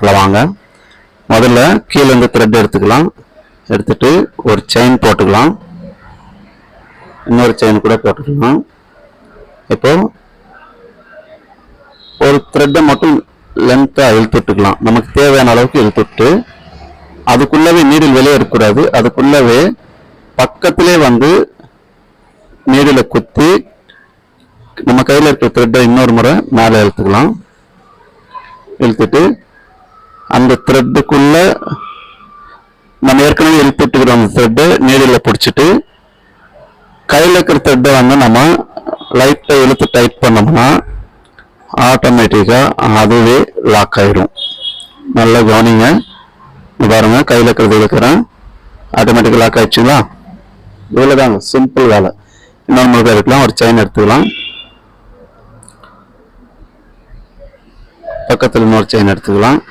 பார்க்கலாம் வாங்க. முதல்ல கீழே இருந்து த்ரெட் எடுத்துக்கலாம். எடுத்துட்டு ஒரு செயின் போட்டுக்கலாம். இன்னொரு செயின் கூட போட்டுக்கலாம். இப்போ ஒரு த்ரெட்டை மட்டும் லென்த்தா இழுத்துட்டுக்கலாம். நமக்கு தேவையான அளவுக்கு இழுத்துட்டு அதுக்குள்ளவே நீடில் வெளியே இருக்கக்கூடாது. அதுக்குள்ளவே பக்கத்திலே நீடில குத்தி நம்ம கையில் இருக்கிற த்ரெட்டை இன்னொரு முறை மேலே இழுத்துக்கலாம். இழுத்துட்டு அந்த த்ரெட்டுக்குள்ள நம்ம ஏற்கனவே இழுத்துட்டுக்கிற அந்த த்ரெட்டை நீடில பிடிச்சிட்டு கையில் இருக்கிற த்ரெட்டை நம்ம லைட்டை இழுத்து டைட் பண்ணோம்னா ஆட்டோமேட்டிக்கா அதுவே லாக் ஆயிடும். நல்லா கவனிங்க. பாருங்க, கையில் இருக்கிறது இழுக்கிறேன், ஆட்டோமேட்டிக்கா லாக் ஆயிடுச்சுங்களா? இவ்வளவுதாங்க, சிம்பிள் வேலை. இன்னொரு முறை எடுக்கலாம். ஒரு செயின் எடுத்துக்கலாம். பக்கத்தில் இன்னொரு செயின் எடுத்துக்கலாம்.